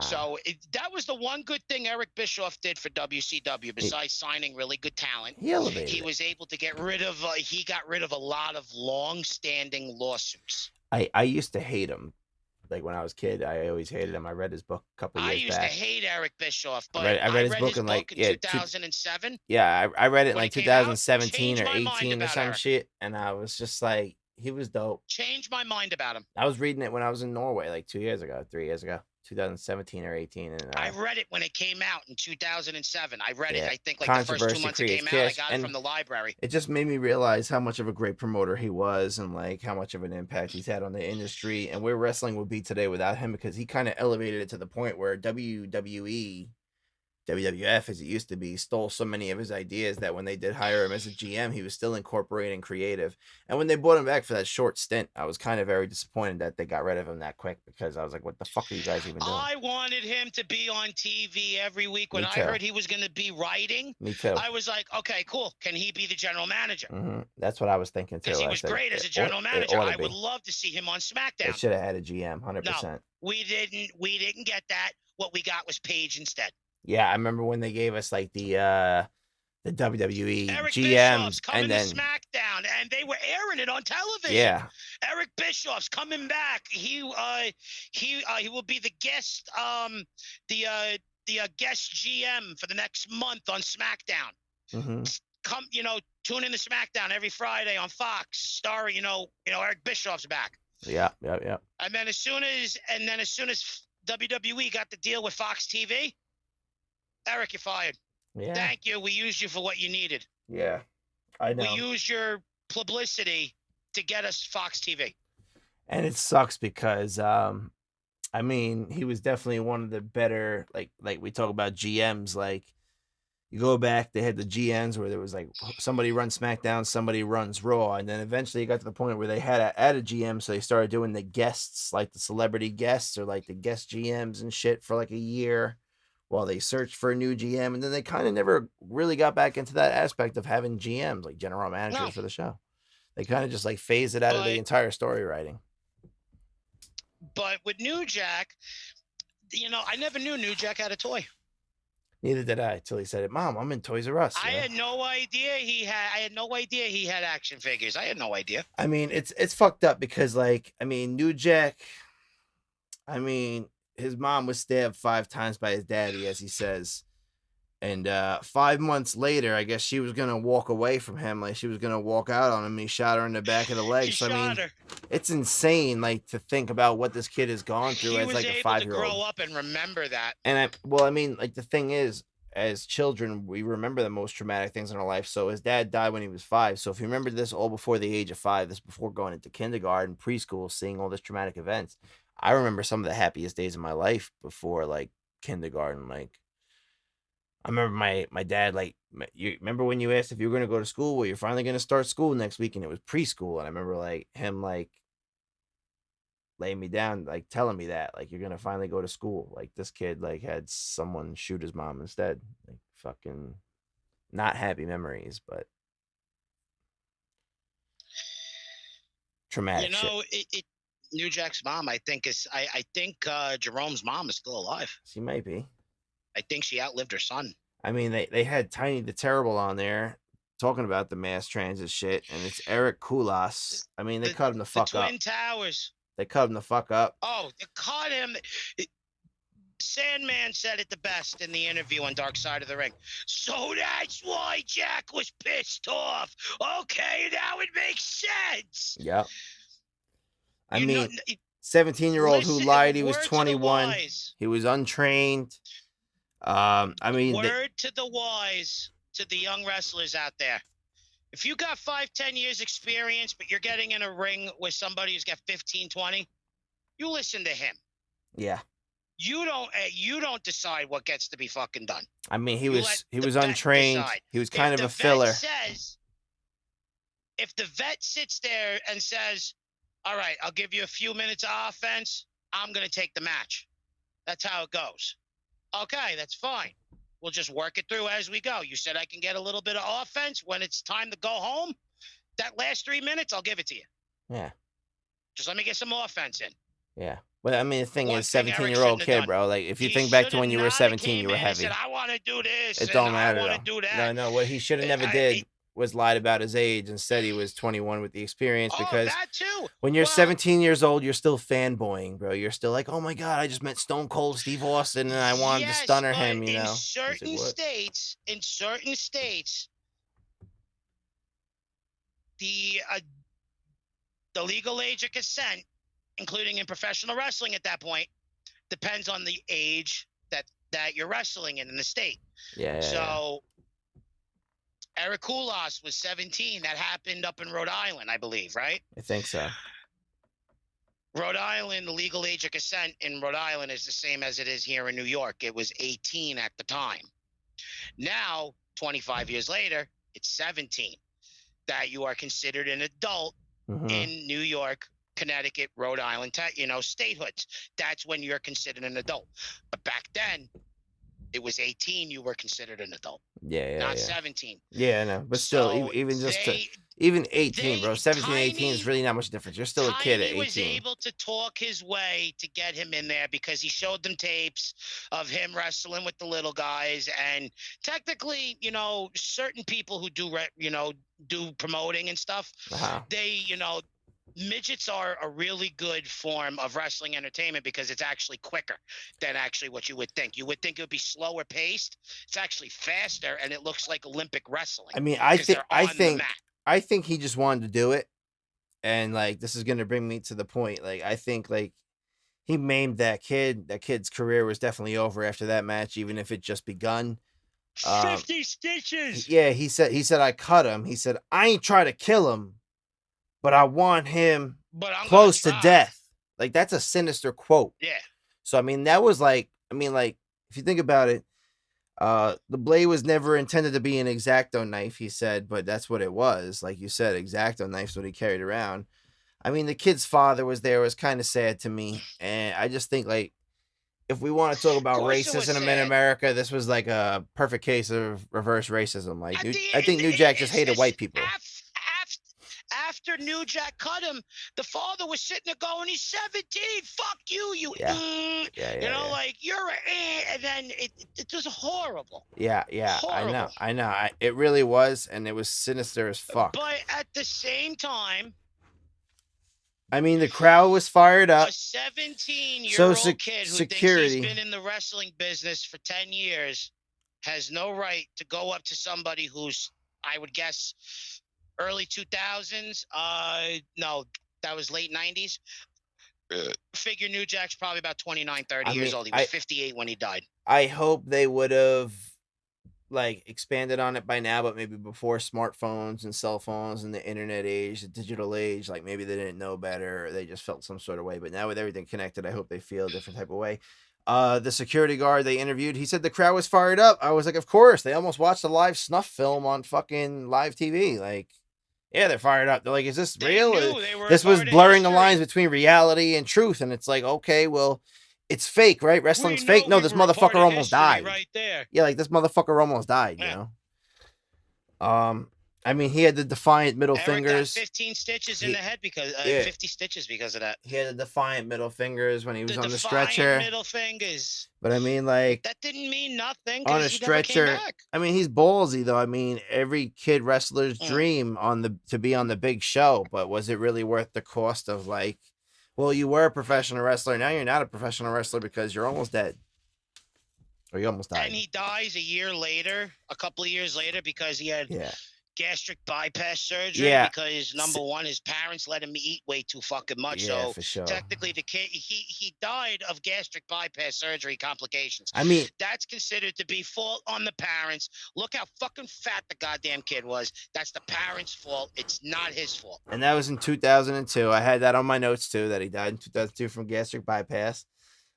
S2: So that was the one good thing Eric Bischoff did for WCW, besides signing really good talent. He was able to get rid of a lot of long-standing lawsuits.
S1: I used to hate him. Like when I was a kid, I always hated him. I read his book a couple years back.
S2: I used to hate Eric Bischoff, but
S1: I read his book in like
S2: 2007.
S1: Yeah, I read it in like 2017 or 18 or some shit, and I was just like, he was dope.
S2: Changed my mind about him.
S1: I was reading it when I was in Norway like 3 years ago, 2017 or 18. And
S2: I read it when it came out in 2007. I read it, I think, like the first 2 months it came out. I got it from the library.
S1: It just made me realize how much of a great promoter he was, and like how much of an impact he's had on the industry and where wrestling would be today without him, because he kind of elevated it to the point where WWE, WWF as it used to be, stole so many of his ideas that when they did hire him as a GM, he was still incorporating creative. And when they brought him back for that short stint, I was kind of very disappointed that they got rid of him that quick, because I was like, what the fuck are you guys even doing?
S2: I wanted him to be on TV every week. When I heard he was going to be writing,
S1: me too.
S2: I was like, okay, cool. Can he be the general manager?
S1: That's what I was thinking too.
S2: Because he was great as a general manager. I would love to see him on SmackDown.
S1: They should have had a GM, 100%.
S2: No, we didn't get that. What we got was Paige instead.
S1: Yeah, I remember when they gave us like the WWE
S2: Eric
S1: GMs
S2: Bischoff's coming to SmackDown, and they were airing it on television.
S1: Yeah,
S2: Eric Bischoff's coming back. He will be the guest guest GM for the next month on SmackDown. Come, tune in to SmackDown every Friday on Fox. Starring, Eric Bischoff's back.
S1: Yeah.
S2: And then as soon as WWE got the deal with Fox TV, Eric, you're fired.
S1: Yeah.
S2: Thank you. We used you for what you needed.
S1: Yeah, I know.
S2: We used your publicity to get us Fox TV.
S1: And it sucks because, I mean, he was definitely one of the better, like we talk about GMs, like you go back, they had the GMs where there was like somebody runs SmackDown, somebody runs Raw, and then eventually it got to the point where they had to add a GM, so they started doing the guests, like the celebrity guests or like the guest GMs and shit for like a year while they searched for a new GM, and then they kind of never really got back into that aspect of having GMs, like general managers for the show. They kind of just like phased it out of the entire story writing.
S2: But with New Jack, I never knew New Jack had a toy.
S1: Neither did I till he said it. Mom, I'm in Toys R Us.
S2: I had no idea he had action figures. I had no idea.
S1: I mean, it's fucked up because New Jack, his mom was stabbed 5 times by his daddy, as he says. And 5 months later, I guess she was gonna walk away from him, like she was gonna walk out on him. And he shot her in the back of the leg. So it's insane, like to think about what this kid has gone through as like a 5-year-old.
S2: To grow up and remember that.
S1: And the thing is, as children, we remember the most traumatic things in our life. So his dad died when he was 5. So if you remember this all before the age of 5, this before going into kindergarten, preschool, seeing all this traumatic events, I remember some of the happiest days of my life before like kindergarten, like. I remember my dad, like, you remember when you asked if you were going to go to school? Well, you're finally going to start school next week, and it was preschool. And I remember, like, him, like, laying me down, like, telling me that, like, you're going to finally go to school. Like, this kid, like, had someone shoot his mom instead. Like, fucking not happy memories, but traumatic shit.
S2: New Jack's mom, I think Jerome's mom is still alive.
S1: She might be.
S2: I think she outlived her son.
S1: I mean, they had Tiny the Terrible on there talking about the mass transit shit, and it's Eric Koulas. I mean, they cut him the fuck up.
S2: Twin Towers.
S1: They cut him the fuck up.
S2: Oh, they cut him. Sandman said it the best in the interview on Dark Side of the Ring. So that's why Jack was pissed off. Okay, now it makes sense.
S1: Yep. I mean, 17-year-old who lied he was 21. He was untrained.
S2: Word to the wise, to the young wrestlers out there. If you got 5-10 years experience, but you're getting in a ring with somebody who's got 15-20, you listen to him.
S1: Yeah.
S2: You don't decide what gets to be fucking done.
S1: I mean, he was untrained. He was kind of a filler.
S2: If the vet sits there and says, all right, I'll give you a few minutes of offense, I'm going to take the match. That's how it goes. Okay, that's fine. We'll just work it through as we go. You said I can get a little bit of offense when it's time to go home. That last 3 minutes, I'll give it to you.
S1: Yeah.
S2: Just let me get some offense in.
S1: Yeah. But I mean, the thing is, 17-year-old kid, bro. Like, if you think back to when you were 17, you were heavy.
S2: Said, I want to do this.
S1: It don't matter.
S2: I want to do that.
S1: No. What he should have never did was lied about his age and said he was 21 with the experience, because
S2: that too.
S1: When you're 17 years old, you're still fanboying, bro. You're still like, oh my God, I just met Stone Cold Steve Austin and I wanted to stunner him, you know.
S2: In certain states, the legal age of consent, including in professional wrestling at that point, depends on the age that you're wrestling in the state.
S1: Yeah.
S2: So Eric Koulas was 17. That happened up in Rhode Island, I believe, right?
S1: I think so.
S2: Rhode Island, the legal age of consent in Rhode Island is the same as it is here in New York. It was 18 at the time. Now, 25 years later, it's 17 that you are considered an adult in New York, Connecticut, Rhode Island, statehoods. That's when you're considered an adult. But back then, it was 18, you were considered an adult.
S1: Yeah.
S2: Not 17.
S1: Yeah, I know. But still, so even 18, bro. 17, 18 is really not much difference. You're still a kid at 18. He was
S2: able to talk his way to get him in there because he showed them tapes of him wrestling with the little guys. And technically, certain people who do promoting and stuff, they, midgets are a really good form of wrestling entertainment because it's actually quicker than actually what you would think. You would think it would be slower paced. It's actually faster, and it looks like Olympic wrestling.
S1: I mean, I think he just wanted to do it, and like this is gonna bring me to the point. Like I think like he maimed that kid. That kid's career was definitely over after that match, even if it just begun.
S2: 50 stitches.
S1: Yeah, he said I cut him. He said I ain't try to kill him, but I want him close to death. Like, that's a sinister quote.
S2: Yeah.
S1: So, I mean, that was like, if you think about it, The blade was never intended to be an X-Acto knife, he said, but that's what it was. Like you said, X-Acto knife's what he carried around. I mean, the kid's father was there. It was kind of sad to me. And I just think, like, if we want to talk about racism in America, this was like a perfect case of reverse racism. Like, I think New Jack just hated white people.
S2: After New Jack cut him, the father was sitting there going, "He's 17. Fuck you, you." Like you're and then it was horrible.
S1: Yeah,
S2: horrible.
S1: I know. It really was, and it was sinister as fuck.
S2: But at the same time,
S1: I mean, the crowd was fired up.
S2: A 17-year-old kid who thinks he's been in the wrestling business for 10 years has no right to go up to somebody who's, I would guess, early 2000s. No, that was late 90s. Figure New Jack's probably about 29, 30 years old. He was 58 when he died.
S1: I hope they would have like expanded on it by now, but maybe before smartphones and cell phones and the internet age, the digital age, like maybe they didn't know better or they just felt some sort of way. But now with everything connected, I hope they feel a different type of way. The security guard they interviewed, he said the crowd was fired up. I was like, of course, they almost watched a live snuff film on fucking live TV. Like, yeah, they're fired up. They're like, is this real? This was blurring the lines between reality and truth. And it's like, okay, well, it's fake, right? Wrestling's fake. No, this motherfucker almost died.
S2: Right there.
S1: Yeah, like this motherfucker almost died, you know? I mean, he had the defiant middle fingers.
S2: Got 15 stitches in the head because 50 stitches because of that.
S1: He had the defiant middle fingers when he was on the stretcher.
S2: Middle fingers.
S1: But I mean, like
S2: that didn't mean nothing
S1: on a stretcher. I mean, he's ballsy though. I mean, every kid wrestler's dream to be on the big show, but was it really worth the cost of like? Well, you were a professional wrestler. Now you're not a professional wrestler because you're almost dead. Or you almost died.
S2: And he dies a couple of years later, because he had gastric bypass surgery.
S1: Yeah.
S2: Because number one, his parents let him eat way too fucking much.
S1: Yeah,
S2: so
S1: for sure.
S2: Technically, the kid he died of gastric bypass surgery complications.
S1: I mean,
S2: that's considered to be fault on the parents. Look how fucking fat the goddamn kid was. That's the parents' fault. It's not his fault.
S1: And that was in 2002. I had that on my notes too, that he died in 2002 from gastric bypass.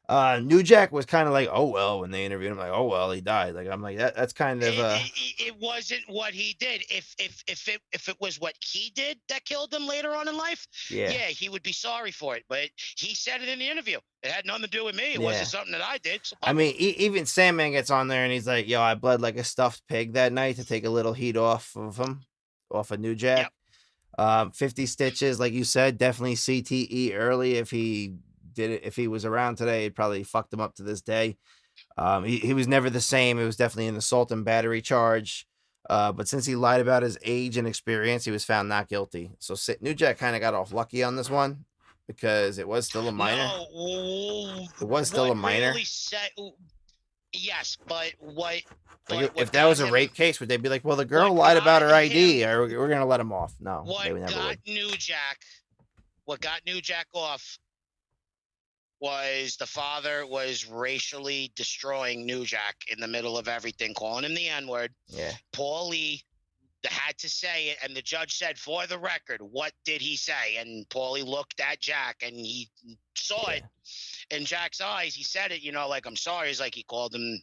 S1: New Jack was kind of like, oh well, when they interviewed him, like, oh well, he died. Like I'm like that's kind of
S2: it wasn't what he did. If it was what he did that killed him later on in life, yeah, he would be sorry for it. But he said it in the interview. It had nothing to do with me. It wasn't something that I did. So
S1: I mean, even Sandman gets on there and he's like, yo, I bled like a stuffed pig that night to take a little heat off of New Jack. Yep. 50 stitches, like you said, definitely CTE early. If he was around today, it probably fucked him up to this day. He was never the same. It was definitely an assault and battery charge. But since he lied about his age and experience, he was found not guilty. So New Jack kind of got off lucky on this one because it was still a minor.
S2: No,
S1: it was still a minor.
S2: Really yes, but what?
S1: Like if that was a rape case, would they be like, well, the girl lied about her ID, or we're going to let him off? No,
S2: what got New Jack off was the father was racially destroying New Jack in the middle of everything, calling him the N-word.
S1: Yeah.
S2: Paul Lee had to say it, and the judge said, for the record, what did he say? And Paulie looked at Jack, and he saw it in Jack's eyes. He said it, like, I'm sorry. He's like, he called him.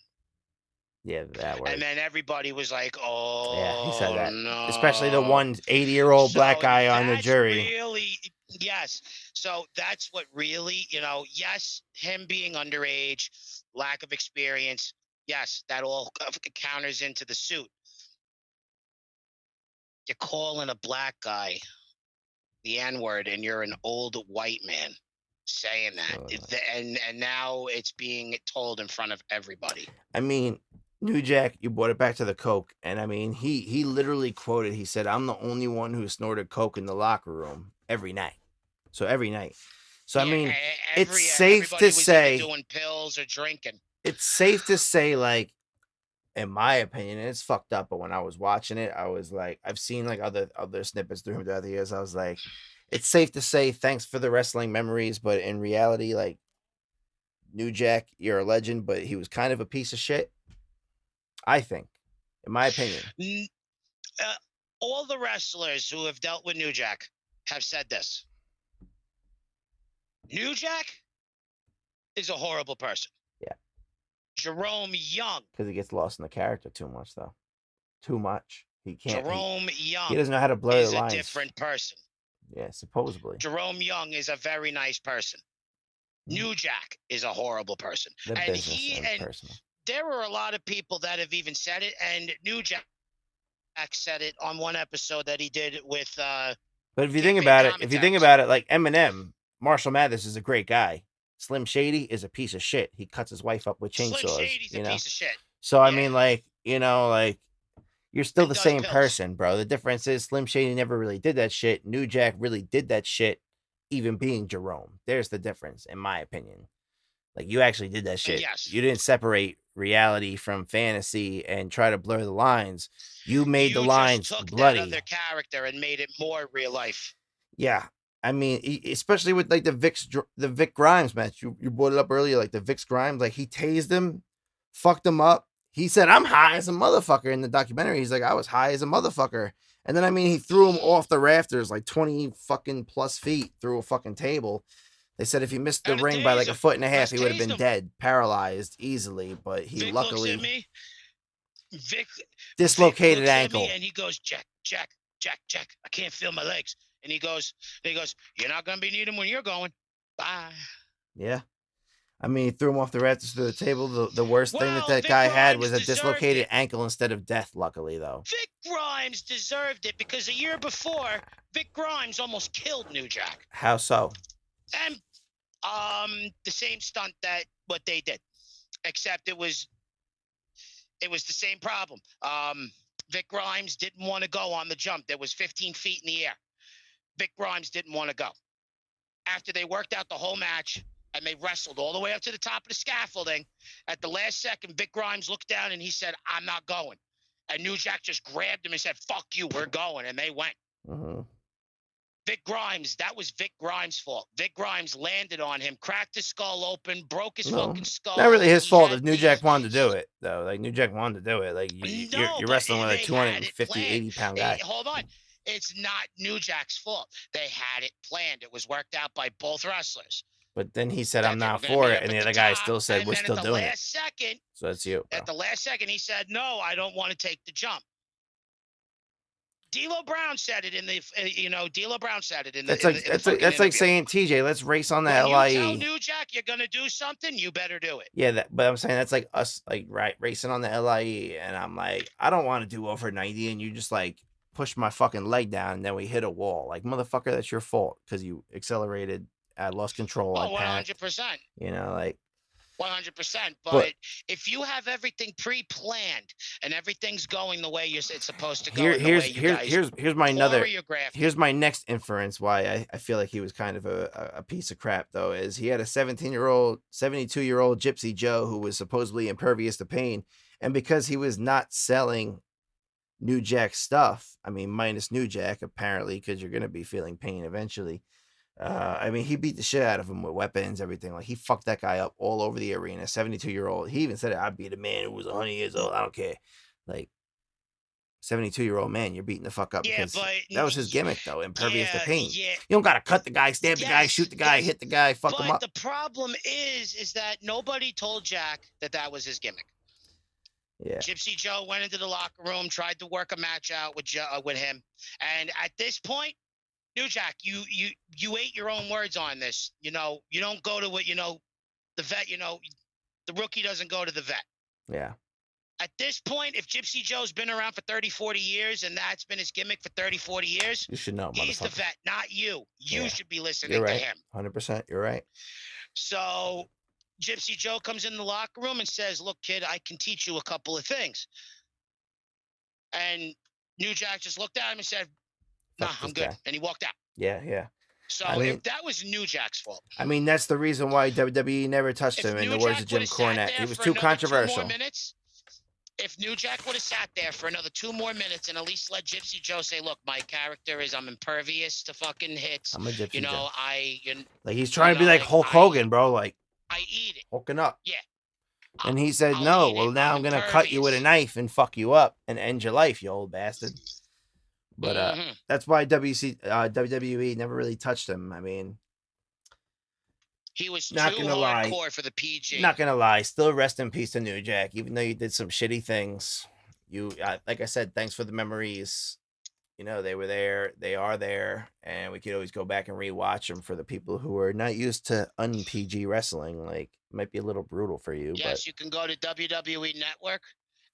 S1: Yeah, that word.
S2: And then everybody was like, oh,
S1: yeah, he said that.
S2: No.
S1: Especially the one 80-year-old black guy on the jury.
S2: Yes. So that's what really, yes, him being underage, lack of experience. Yes, that all counters into the suit. You're calling a black guy the N-word, and you're an old white man saying that. And now it's being told in front of everybody.
S1: I mean, New Jack, you brought it back to the coke. And I mean, he literally quoted, he said, I'm the only one who snorted coke in the locker room every night. So every night. So, I mean, it's safe to say
S2: doing pills or drinking.
S1: It's safe to say, like, in my opinion, and it's fucked up, but when I was watching it, I was like, I've seen like other snippets through him throughout the years. I was like, it's safe to say thanks for the wrestling memories, but in reality, like, New Jack, you're a legend, but he was kind of a piece of shit. I think, in my opinion.
S2: All the wrestlers who have dealt with New Jack have said this. New Jack is a horrible person.
S1: Yeah.
S2: Jerome Young.
S1: Because he gets lost in the character too much, though. Too much. He can't.
S2: Jerome Young.
S1: He doesn't know how to blur the lines.
S2: Is a different person.
S1: Yeah, supposedly.
S2: Jerome Young is a very nice person. New Jack is a horrible person. And
S1: personal.
S2: There were a lot of people that have even said it, and New Jack said it on one episode that he did with
S1: but if you think about it, like Eminem, Marshall Mathers is a great guy. Slim Shady is a piece of shit. He cuts his wife up with chainsaws.
S2: Slim Shady's a piece of shit.
S1: So yeah. I mean, like, you're still the same person, bro. The difference is Slim Shady never really did that shit. New Jack really did that shit, even being Jerome. There's the difference, in my opinion. Like, you actually did that shit.
S2: Yes.
S1: You didn't separate reality from fantasy and try to blur the lines. You made the lines
S2: just took
S1: bloody.
S2: That other character and made it more real life.
S1: Yeah. I mean, especially with like the Vic Grimes match. You brought it up earlier, like the Vic Grimes, like he tased him, fucked him up. He said, "I'm high as a motherfucker" in the documentary. He's like, "I was high as a motherfucker." And then, I mean, he threw him off the rafters like 20 fucking plus feet through a fucking table. They said if he missed the ring by like a foot and a half, he would have been dead, paralyzed easily. But he
S2: Vic
S1: luckily
S2: looks at me. Vic
S1: dislocated
S2: looks
S1: ankle.
S2: At me and he goes, Jack, I can't feel my legs. And he goes, "You're not gonna be needing when you're going. Bye."
S1: Yeah. I mean, he threw him off the rafters to the table. The worst thing that guy had was a dislocated ankle instead of death, luckily, though.
S2: Vic Grimes deserved it because a year before, Vic Grimes almost killed New Jack.
S1: How so?
S2: And the same stunt that what they did, except it was the same problem. Vic Grimes didn't want to go on the jump. There was 15 feet in the air. Vic Grimes didn't want to go. After they worked out the whole match, and they wrestled all the way up to the top of the scaffolding. At the last second, Vic Grimes looked down and he said, "I'm not going." And New Jack just grabbed him and said, "Fuck you, we're going." And they went.
S1: Mm-hmm.
S2: Vic Grimes, that was Vic Grimes' fault. Vic Grimes landed on him, cracked his skull open, broke his fucking skull.
S1: Not really his fault if New Jack wanted to do it, though. Like, New Jack wanted to do it. Like, you're wrestling with a 250, 80-pound guy.
S2: Hold on. It's not New Jack's fault. They had it planned. It was worked out by both wrestlers.
S1: But then he said, "I'm not for it," and the other guy still said, "We're still doing it." So that's you.
S2: At the last second, he said, "No, I don't want to take the jump." D'Lo Brown said it in the, D'Lo Brown said it in the.
S1: That's like saying, "TJ, let's race on the LIE."
S2: You tell New Jack you're gonna do something, you better do it.
S1: Yeah, but I'm saying that's like us, like racing on the LIE, and I'm like, I don't want to do over 90, and you just like push my fucking leg down, and then we hit a wall. Like, motherfucker, that's your fault because you accelerated. I lost control.
S2: Oh, 100%.
S1: Like
S2: 100%. But if you have everything pre-planned and everything's going the way it's supposed to go,
S1: here's my next inference why I feel like he was kind of a piece of crap, though, is he had a 72-year-old Gypsy Joe who was supposedly impervious to pain, and because he was not selling New Jack stuff, I mean, minus New Jack apparently, because you're gonna be feeling pain eventually. I mean, he beat the shit out of him with weapons, everything. Like, he fucked that guy up all over the arena. 72-year-old. He even said, "I beat a man who was 100 years old. I don't care." Like, 72-year-old man, you're beating the fuck up.
S2: Yeah,
S1: because
S2: but
S1: that was his gimmick, though. Impervious to pain.
S2: Yeah.
S1: You don't gotta cut the guy, stab the guy, shoot the guy, hit the guy, fuck him up.
S2: But the problem is that nobody told Jack that was his gimmick.
S1: Yeah.
S2: Gypsy Joe went into the locker room, tried to work a match out with him, and at this point, New Jack, you ate your own words on this. You don't go to what, the vet, the rookie doesn't go to the vet.
S1: Yeah.
S2: At this point, if Gypsy Joe's been around for 30, 40 years and that's been his gimmick for 30, 40 years,
S1: you should know,
S2: he's the vet, not you. You should be listening
S1: to
S2: him.
S1: 100%. You're right.
S2: So Gypsy Joe comes in the locker room and says, "Look, kid, I can teach you a couple of things." And New Jack just looked at him and said, "Nah, I'm good." And he walked out.
S1: Yeah.
S2: So if that was New Jack's fault.
S1: I mean, that's the reason why WWE never touched him, in the words of Jim Cornette. He was too controversial.
S2: If New Jack would have sat there for another 2 more minutes and at least let Gypsy Joe say, "Look, my character is I'm impervious to fucking hits.
S1: I'm a Gypsy Joe.
S2: Like
S1: he's trying to be like Hulk Hogan, bro. Like,
S2: I eat it.
S1: Hulking up.
S2: Yeah.
S1: And he said, "No, well, now I'm going to cut you with a knife and fuck you up and end your life, you old bastard." But that's why WWE never really touched him. I mean,
S2: He was
S1: Not
S2: too
S1: gonna lie.
S2: hardcore for the PG.
S1: Not gonna lie. Still rest in peace to New Jack. Even though you did some shitty things, like I said, thanks for the memories. You know, they were there, they are there, and we could always go back and rewatch them for the people who are not used to un-PG wrestling. Like, it might be a little brutal for you,
S2: yes, you can go to WWE Network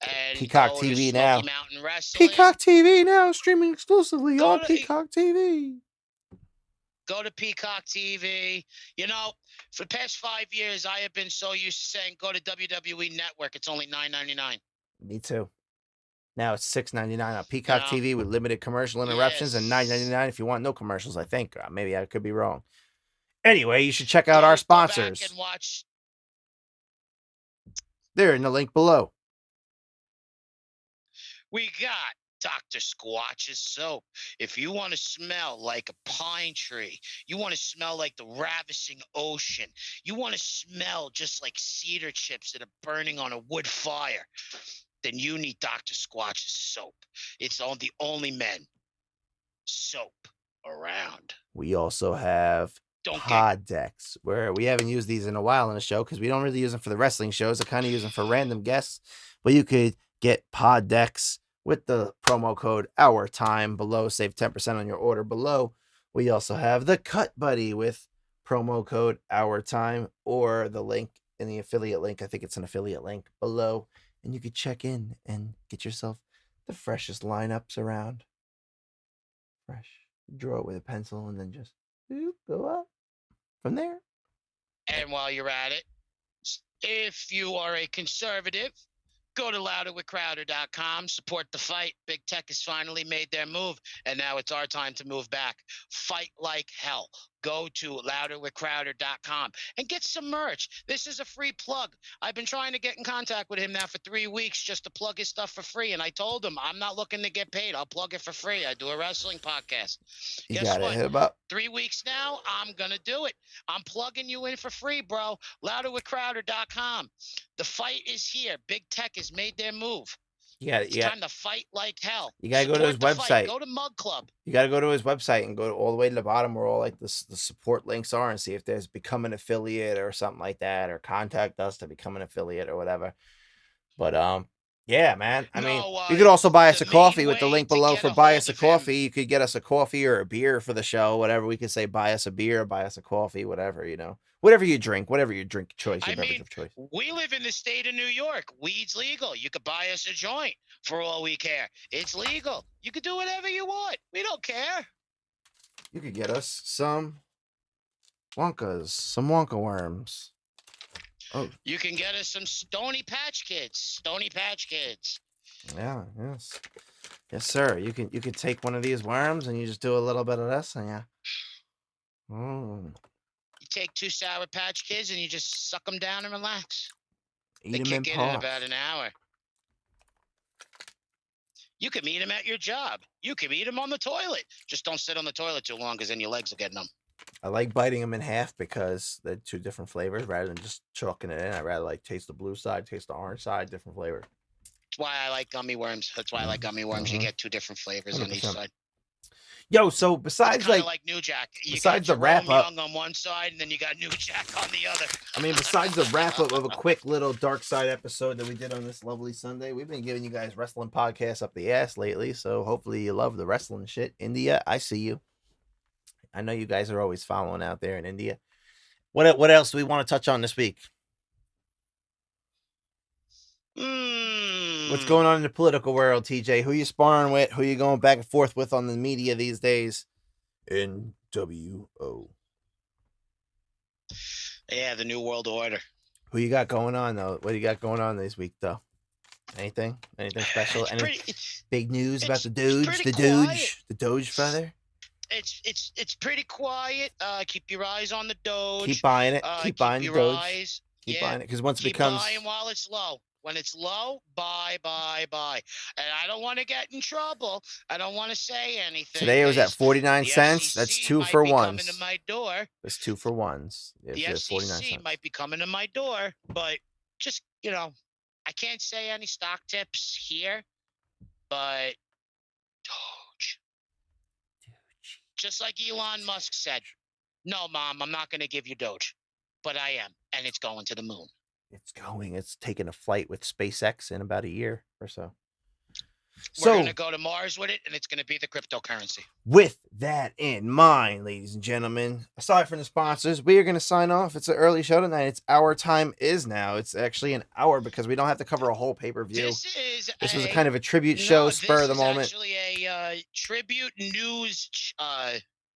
S2: and
S1: Peacock
S2: go
S1: TV
S2: to
S1: now.
S2: Smoky Mountain Wrestling.
S1: Peacock TV now, streaming exclusively
S2: Go
S1: on
S2: to-
S1: Peacock TV.
S2: Go to Peacock TV. You know, for the past 5 years, I have been so used to saying go to WWE Network. It's only $9.99.
S1: Me too. Now it's $6.99 on Peacock
S2: You know?
S1: TV with limited commercial interruptions and
S2: Yes.
S1: $9.99 if you want no commercials, I think. Maybe I could be wrong. Anyway, you should check out
S2: Yeah,
S1: our
S2: go back
S1: sponsors.
S2: and watch.
S1: They're in the link below.
S2: We got Dr. Squatch's soap. If you want to smell like a pine tree, you want to smell like the ravishing ocean, you want to smell just like cedar chips that are burning on a wood fire, then you need Dr. Squatch's soap. It's on the only men soap around.
S1: We also have PodDecks, where we haven't used these in a while in the show because we don't really use them for the wrestling shows. I kind of use them for random guests, but you could get PodDecks with the promo code OurTime below, save 10% on your order below. We also have the Cut Buddy with promo code OurTime, or the link in the affiliate link. I think it's an affiliate link below, and you could check in and get yourself the freshest lineups around. Fresh. Draw it with a pencil and then just go up from there.
S2: And while you're at it, if you are a conservative, go to louderwithcrowder.com, support the fight. Big Tech has finally made their move, and now it's our time to move back. Fight like hell. Go to louderwithcrowder.com and get some merch. This is a free plug. I've been trying to get in contact with him now for 3 weeks just to plug his stuff for free, and I told him I'm not looking to get paid. I'll plug it for free. I do a wrestling podcast.
S1: You
S2: Guess
S1: got
S2: what?
S1: it. Hit him up.
S2: 3 weeks now, I'm going to do it. I'm plugging you in for free, bro. Louderwithcrowder.com. The fight is here. Big Tech has made their move. It's time to fight like hell.
S1: You gotta go to his website.
S2: Go to Mug Club.
S1: You gotta go to his website and go all the way to the bottom where all like the support links are, and see if there's become an affiliate or something like that, or contact us to become an affiliate or whatever. But yeah, man. I mean, you could also buy us a coffee with the link below for buy us a coffee. You could get us a coffee or a beer for the show, whatever. We could say buy us a beer, buy us a coffee, whatever, you know. Whatever you drink, whatever your drink choice, your beverage of choice.
S2: We live in the state of New York. Weed's legal. You could buy us a joint for all we care. It's legal. You could do whatever you want. We don't care.
S1: You could get us some Wonkas, some Wonka worms. Oh.
S2: You can get us some Stony Patch Kids. Stony Patch Kids.
S1: Yeah, yes. Yes, sir. You can take one of these worms and you just do a little bit of this and
S2: You take 2 Sour Patch Kids and you just suck them down and relax.
S1: Eat
S2: they
S1: them
S2: kick
S1: in
S2: in about an hour. You can eat them at your job. You can eat them on the toilet. Just don't sit on the toilet too long because then your legs will get numb.
S1: I like biting them in half because they're 2 different flavors rather than just chalking it in. I'd rather like taste the blue side, taste the orange side, different flavor.
S2: That's why I like gummy worms. That's why I like gummy worms. You get 2 different flavors 100%. On each side.
S1: Yo, so besides
S2: like New Jack,
S1: besides the wrap up
S2: Young on one side, and then you got New Jack on the other.
S1: I mean, besides the wrap up of a quick little dark side episode that we did on this lovely Sunday, we've been giving you guys wrestling podcasts up the ass lately. So hopefully you love the wrestling shit. India, I see you. I know you guys are always following out there in India. What else do we want to touch on this week? What's going on in the political world, TJ? Who you sparring with? Who you going back and forth with on the media these days? NWO.
S2: Yeah, the New World Order.
S1: Who you got going on, though? What do you got going on this week, though? Anything? Anything special? Any big news about the Doge? The Doge feather?
S2: It's pretty quiet. Keep your eyes on the Doge.
S1: Keep buying it. Keep buying the Doge. Keep buying it, because once it becomes...
S2: Keep buying while it's low. When it's low, buy. And I don't want to get in trouble. I don't want to say anything.
S1: Today it was at 49 cents. That's 2 for ones.
S2: Coming to my door.
S1: That's 2 for ones.
S2: The FCC might be coming to my door, but just, I can't say any stock tips here, but Doge. Just like Elon Musk said, no, Mom, I'm not going to give you Doge. but I am, and it's going to the moon.
S1: It's taking a flight with SpaceX in about a year or so.
S2: We're going to go to Mars with it, and it's going to be the cryptocurrency.
S1: With that in mind, ladies and gentlemen, aside from the sponsors, we are going to sign off. It's an early show tonight. It's Our Time Is Now. It's actually an hour because we don't have to cover a whole pay-per-view. This was a kind of a tribute show, spur of the moment.
S2: This is actually a tribute news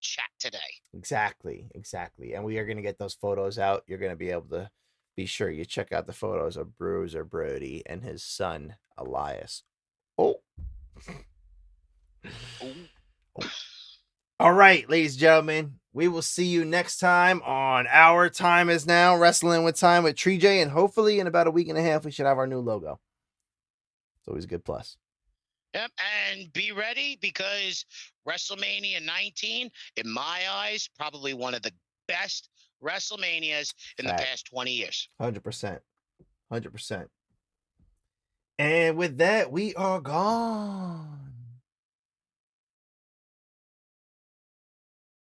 S2: chat today.
S1: Exactly. And we are going to get those photos out. You're going to be able to be sure you check out the photos of Bruiser Brody and his son, Elias. Oh. All right, ladies and gentlemen, we will see you next time on Our Time Is Now, Wrestling with Time with Tree J, and hopefully in about a week and a half, we should have our new logo. It's always a good plus.
S2: Yep, and be ready because WrestleMania 19, in my eyes, probably one of the best WrestleManias in the past 20 years.
S1: 100%. And with that, we are gone.